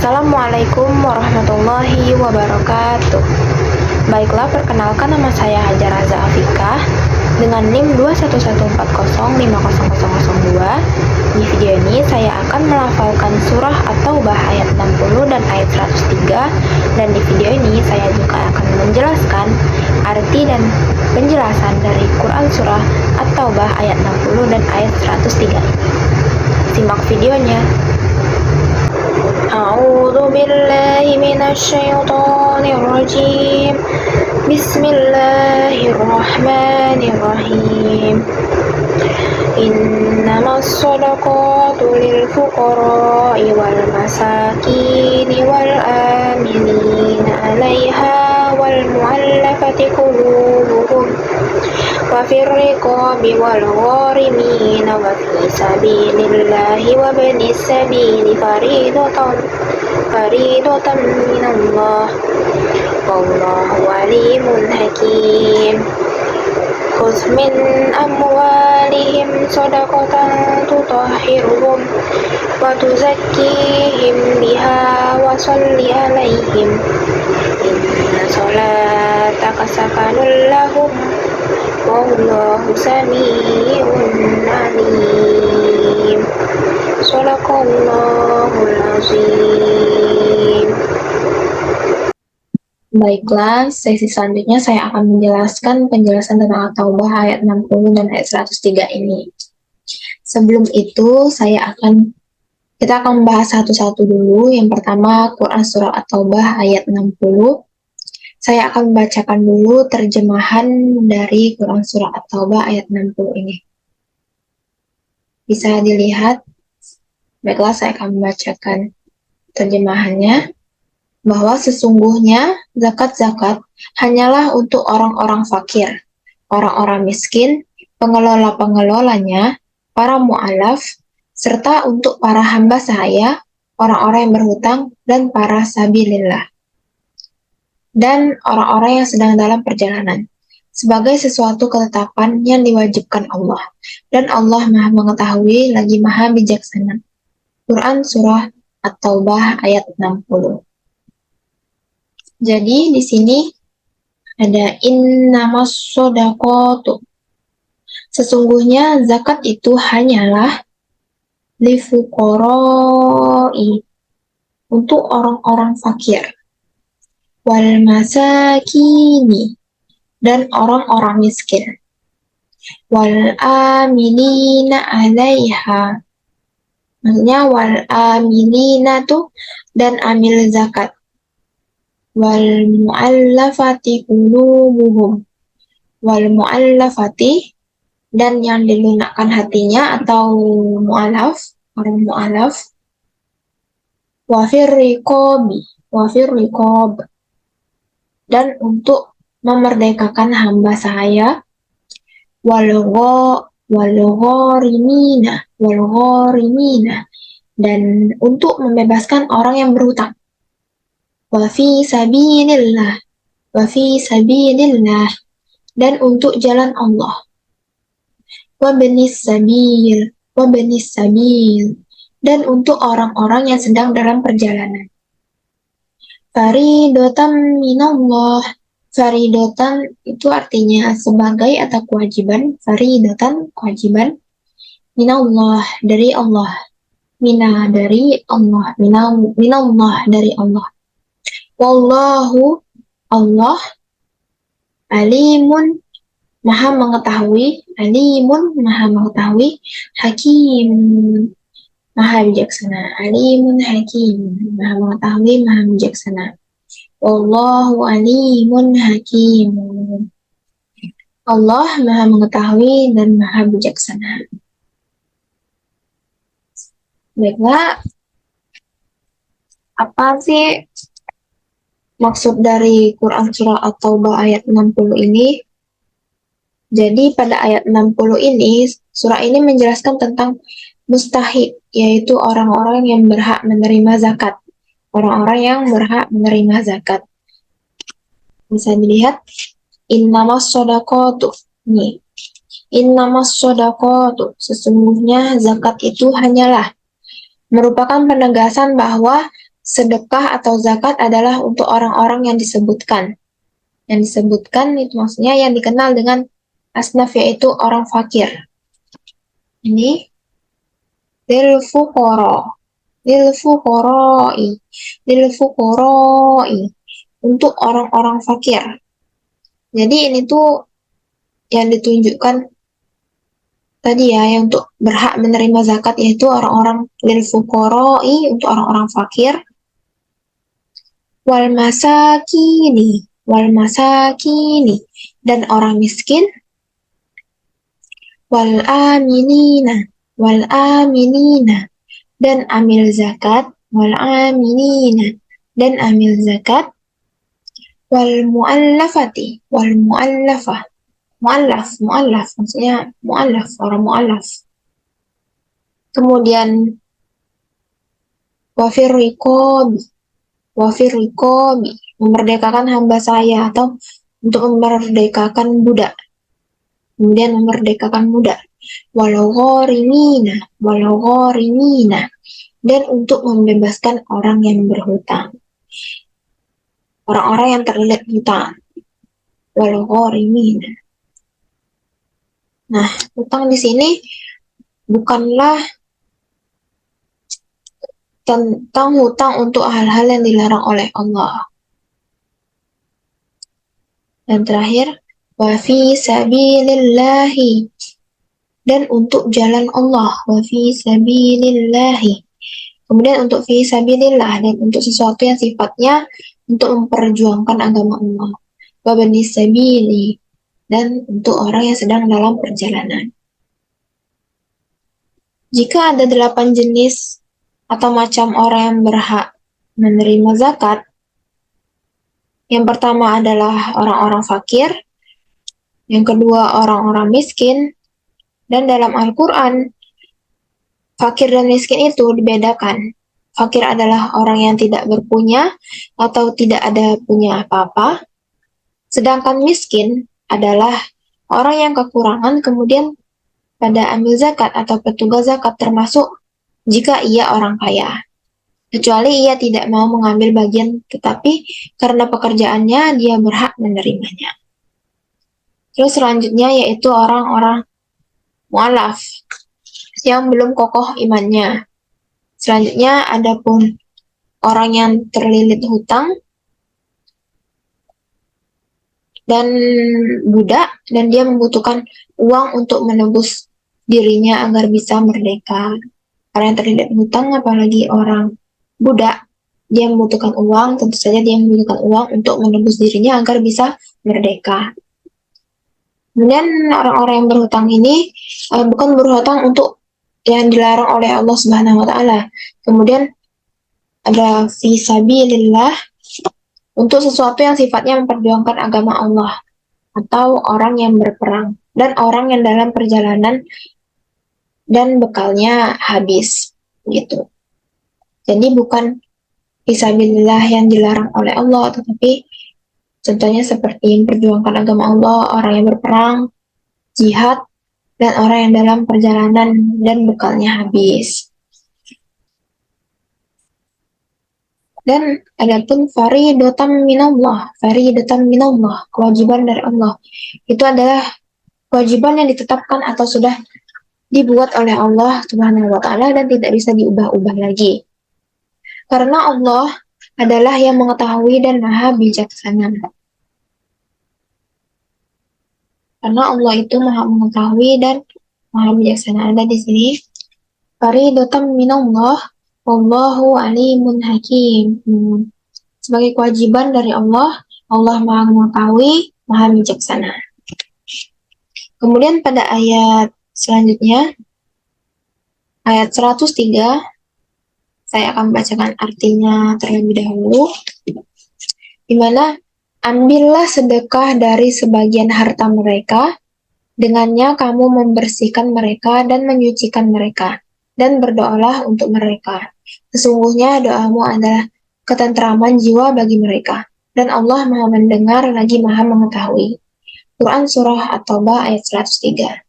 Assalamualaikum warahmatullahi wabarakatuh. Baiklah, perkenalkan nama saya Hajar Raza Afikah dengan NIM 21140500002. Di video ini saya akan melafalkan surah At-Taubah ayat 60 dan ayat 103, dan di video ini saya juga akan menjelaskan arti dan penjelasan dari Quran surah At-Taubah ayat 60 dan ayat 103. Simak videonya. A'udzu billahi minasy syaithanir rajim. Bismillahirrahmanirrahim. Innamas shadaqatu lil fuqara'i wal masakini wal amilina 'alaiha wal mu'allafati qulubuhum wa fir riqabi wal gharimina wa fi sabilillahi wa ibnis sabili faridatan minallah wallahu alimun hakim. Khudh min amwalihim shadaqatan tutahhiruhum wa tuzakkihim biha wa sholli 'alaihim inna sholataka sakanun lahum wallahu sami'un 'alim. Shadaqallahul azim. Baiklah, sesi selanjutnya saya akan menjelaskan penjelasan tentang At-Taubah ayat 60 dan ayat 103 ini. Sebelum itu, kita akan membahas satu-satu dulu. Yang pertama, Quran surah At-Taubah ayat 60. Saya akan membacakan dulu terjemahan dari Quran surah At-Taubah ayat 60 ini. Bisa dilihat. Baiklah, saya akan membacakan terjemahannya. Bahwa sesungguhnya zakat-zakat hanyalah untuk orang-orang fakir, orang-orang miskin, pengelola-pengelolanya, para mu'alaf, serta untuk para hamba sahaya, orang-orang yang berhutang, dan para sabilillah, dan orang-orang yang sedang dalam perjalanan, sebagai sesuatu ketetapan yang diwajibkan Allah, dan Allah Maha mengetahui lagi Maha bijaksana. Quran surah At-Taubah ayat 60. Jadi di sini ada innamas shadaqatu. Sesungguhnya zakat itu hanyalah lifuqara'i, untuk orang-orang fakir, wal masakini, dan orang-orang miskin, wal amilina 'alaiha. Maksudnya wal amilina tuh dan amil zakat. Wal mu'allafati qulubuhum, wal mu'allafati, dan yang dilunakkan hatinya atau mu'alaf, orang mu'alaf, wa fir riqab, dan untuk memerdekakan hamba sahaya, wal gharimina, dan untuk membebaskan orang yang berhutang. Wa fi sabilillah, dan untuk jalan Allah. Wa benis sabil, dan untuk orang-orang yang sedang dalam perjalanan. Faridatan minallah. Faridatan itu artinya sebagai atau kewajiban. Faridatan, kewajiban. Minallah, dari Allah. Dari Allah. Minallah, dari Allah. Wallahu, Allah, alimun, maha mengetahui, hakim, maha bijaksana. Alimun hakim, maha mengetahui, maha bijaksana. Wallahu alimun hakim. Allah maha mengetahui dan maha bijaksana. Baiklah, apa sih maksud dari Quran surah At-Taubah ayat 60 ini? Jadi pada ayat 60 ini, surah ini menjelaskan tentang mustahik, yaitu orang-orang yang berhak menerima zakat. Orang-orang yang berhak menerima zakat. Bisa dilihat, innamas shadaqatu. Nih, innamas shadaqatu. Sesungguhnya zakat itu hanyalah, merupakan penegasan bahwa sedekah atau zakat adalah untuk orang-orang yang disebutkan. Yang disebutkan itu maksudnya yang dikenal dengan asnaf, yaitu orang fakir. Ini lil fuqara, lil fuqara'i, lil fuqara'i, untuk orang-orang fakir. Jadi ini tuh yang ditunjukkan tadi ya, yang untuk berhak menerima zakat yaitu orang-orang lil fuqara'i, untuk orang-orang fakir, wal masakini, wal masakini, dan orang miskin, wal aminina, wal aminina, dan amil zakat, wal aminina, dan amil zakat, wal muallafati, wal muallafah, muallaf, muallaf maksudnya muallaf, orang muallaf. Kemudian wafir riqabi, wafir riqabi, memerdekakan hamba saya atau untuk memerdekakan budak. Kemudian memerdekakan budak. Walau gharimina, walau gharimina, dan untuk membebaskan orang yang berhutang. Orang-orang yang terlilit hutang. Walau gharimina. Nah, hutang di sini bukanlah tentang hutang untuk hal-hal yang dilarang oleh Allah. Dan terakhir, wa fi sabilillahi, dan untuk jalan Allah, wa fi sabilillahi. Kemudian untuk fi sabilillah, dan untuk sesuatu yang sifatnya untuk memperjuangkan agama Allah. Wa bani sabili, dan untuk orang yang sedang dalam perjalanan. Jika ada 8 jenis atau macam orang yang berhak menerima zakat, yang pertama adalah orang-orang fakir, yang kedua orang-orang miskin, dan dalam Al-Quran, fakir dan miskin itu dibedakan. Fakir adalah orang yang tidak berpunya atau tidak ada punya apa-apa, sedangkan miskin adalah orang yang kekurangan kemudian pada ambil zakat atau petugas zakat, termasuk jika ia orang kaya. Kecuali ia tidak mau mengambil bagian, tetapi karena pekerjaannya dia berhak menerimanya. Terus selanjutnya yaitu orang-orang mu'alaf yang belum kokoh imannya. Selanjutnya adapun orang yang terlilit hutang dan budak, dan dia membutuhkan uang untuk menebus dirinya agar bisa merdeka. Orang yang terlilit hutang, apalagi orang budak, dia membutuhkan uang, tentu saja dia membutuhkan uang untuk menebus dirinya agar bisa merdeka. Kemudian orang-orang yang berhutang ini bukan berhutang untuk yang dilarang oleh Allah Subhanahu wa taala. Kemudian ada fi sabilillah, untuk sesuatu yang sifatnya memperjuangkan agama Allah, atau orang yang berperang, dan orang yang dalam perjalanan dan bekalnya habis gitu. Jadi bukan fisabilillah yang dilarang oleh Allah, tetapi contohnya seperti memperjuangkan agama Allah, orang yang berperang, jihad, dan orang yang dalam perjalanan dan bekalnya habis. Dan adapun fariidatan minallah, fariidatan minallah, kewajiban dari Allah, itu adalah kewajiban yang ditetapkan atau sudah dibuat oleh Allah Subhanahu wa taala dan tidak bisa diubah-ubah lagi. Karena Allah adalah yang mengetahui dan maha bijaksana. Karena Allah itu maha mengetahui dan maha bijaksana. Ada di sini, fariidatan minallah, wallahu alimun hakim. Sebagai kewajiban dari Allah, Allah maha mengetahui, maha bijaksana. Kemudian pada ayat selanjutnya, ayat 103, saya akan bacakan artinya terlebih dahulu, di mana ambillah sedekah dari sebagian harta mereka, dengannya kamu membersihkan mereka dan menyucikan mereka, dan berdoalah untuk mereka. Sesungguhnya doamu adalah ketentraman jiwa bagi mereka, dan Allah maha mendengar lagi maha mengetahui. Quran Surah At-Taubah ayat 103.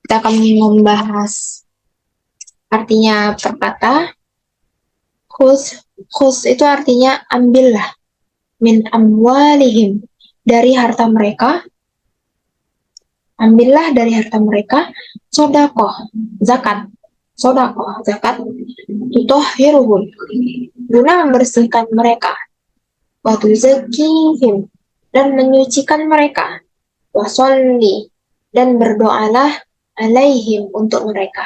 Kita akan membahas artinya per kata. Khus itu artinya ambillah, min amwalihim, dari harta mereka, ambillah dari harta mereka, sodakoh, zakat, sodakoh, zakat, tutohiruhum, guna membersihkan mereka, waktu zakihim, dan menyucikan mereka, wasolli, dan berdoalah alaihim, untuk mereka.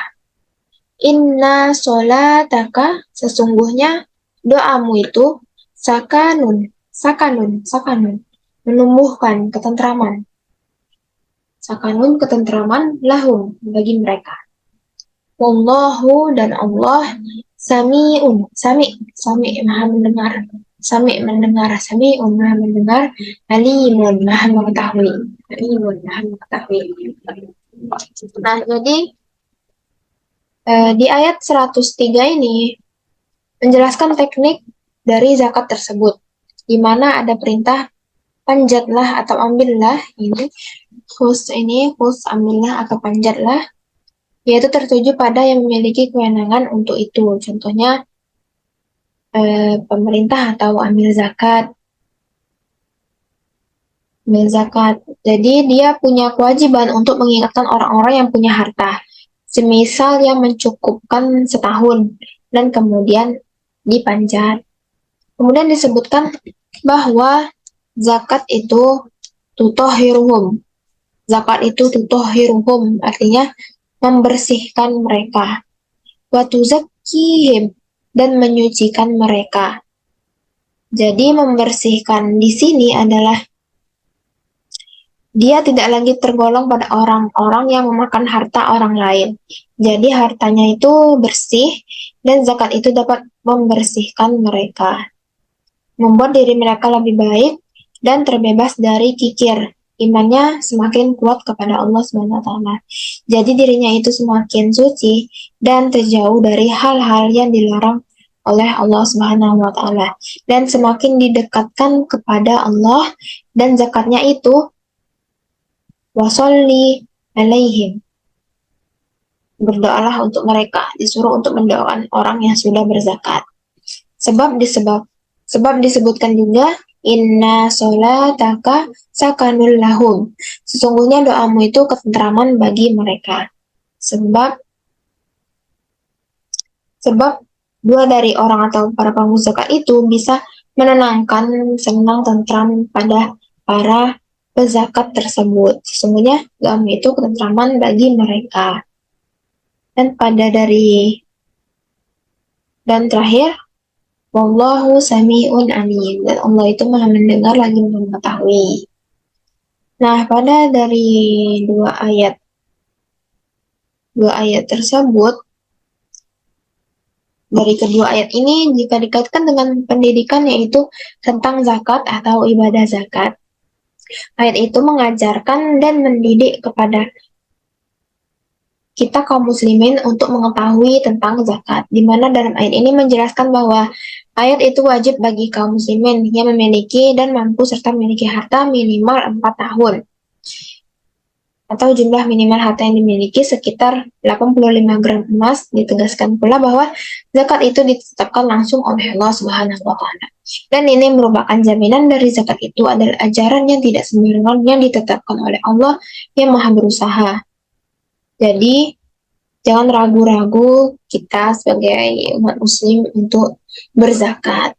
Inna sholataka, sesungguhnya doamu itu, sakanun, menumbuhkan ketentraman, sakanun, ketentraman, lahum, bagi mereka. Wallahu, dan Allah, sami maha mendengar, sami'un maha mendengar, alimun maha mengetahui, Nah, jadi di ayat 103 ini menjelaskan teknik dari zakat tersebut, di mana ada perintah panjatlah atau ambillah, khus ambillah atau panjatlah, yaitu tertuju pada yang memiliki kewenangan untuk itu. Contohnya pemerintah atau amil zakat. Jadi dia punya kewajiban untuk mengingatkan orang-orang yang punya harta, semisal yang mencukupkan setahun dan kemudian dipanjat. Kemudian disebutkan bahwa zakat itu tutohiruhum. Zakat itu tutohiruhum, artinya membersihkan mereka. Wa tuzakkihim, dan menyucikan mereka. Jadi membersihkan di sini adalah dia tidak lagi tergolong pada orang-orang yang memakan harta orang lain. Jadi hartanya itu bersih dan zakat itu dapat membersihkan mereka, membuat diri mereka lebih baik dan terbebas dari kikir. Imannya semakin kuat kepada Allah Subhanahu wa taala. Jadi dirinya itu semakin suci dan terjauh dari hal-hal yang dilarang oleh Allah Subhanahu wa taala dan semakin didekatkan kepada Allah, dan zakatnya itu wasolli alaihim, berdoalah untuk mereka, disuruh untuk mendoakan orang yang sudah berzakat. Sebab disebutkan juga inna sholataka sakanul lahum, sesungguhnya doamu itu ketentraman bagi mereka. Sebab dua dari orang atau para pengusaha zakat itu bisa menenangkan, senang, tentram pada para pezakat tersebut. Sesungguhnya doamu itu ketentraman bagi mereka. Dan terakhir, wallahu sami'un alim, dan Allah itu maha mendengar lagi mengetahui. Nah, pada dari dua ayat tersebut, dari kedua ayat ini jika dikaitkan dengan pendidikan, yaitu tentang zakat atau ibadah zakat, ayat itu mengajarkan dan mendidik kepada kita kaum muslimin untuk mengetahui tentang zakat, di mana dalam ayat ini menjelaskan bahwa ayat itu wajib bagi kaum muslimin yang memiliki dan mampu serta memiliki harta minimal 4 tahun, atau jumlah minimal harta yang dimiliki sekitar 85 gram emas. Ditegaskan pula bahwa zakat itu ditetapkan langsung oleh Allah Subhanahu wa taala. Dan ini merupakan jaminan dari zakat itu adalah ajaran yang tidak sembarangan yang ditetapkan oleh Allah yang Maha Berusaha. Jadi jangan ragu-ragu kita sebagai umat muslim untuk berzakat.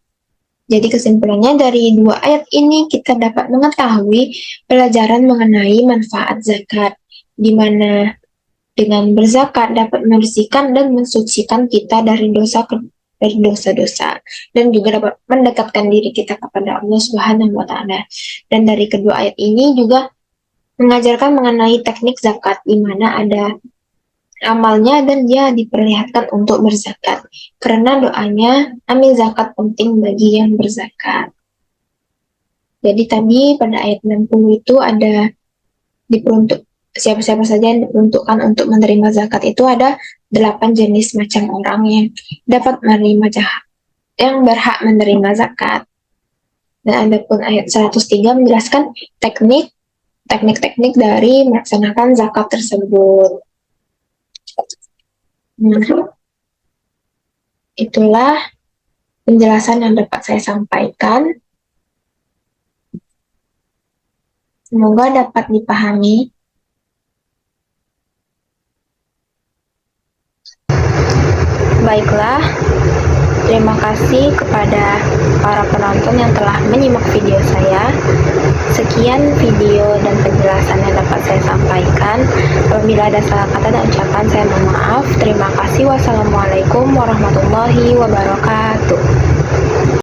Jadi kesimpulannya dari dua ayat ini kita dapat mengetahui pelajaran mengenai manfaat zakat, di mana dengan berzakat dapat membersihkan dan mensucikan kita dari dosa-dosa, dan juga dapat mendekatkan diri kita kepada Allah Subhanahu wa taala. Dan dari kedua ayat ini juga mengajarkan mengenai teknik zakat, di mana ada amalnya dan dia diperlihatkan untuk berzakat. Karena doanya, ambil zakat penting bagi yang berzakat. Jadi tadi pada ayat 60 itu ada diperuntuk siapa-siapa saja yang diperuntukkan untuk menerima zakat, itu ada 8 jenis macam orang yang dapat menerima zakat, yang berhak menerima zakat. Dan ada pun ayat 103 menjelaskan teknik-teknik dari melaksanakan zakat tersebut. Itulah penjelasan yang dapat saya sampaikan. Semoga dapat dipahami. Baiklah, terima kasih kepada para penonton yang telah menyimak video saya. Sekian video dan penjelasan yang dapat saya sampaikan. Apabila ada salah kata dan ucapan, saya mohon maaf. Terima kasih. Wassalamualaikum warahmatullahi wabarakatuh.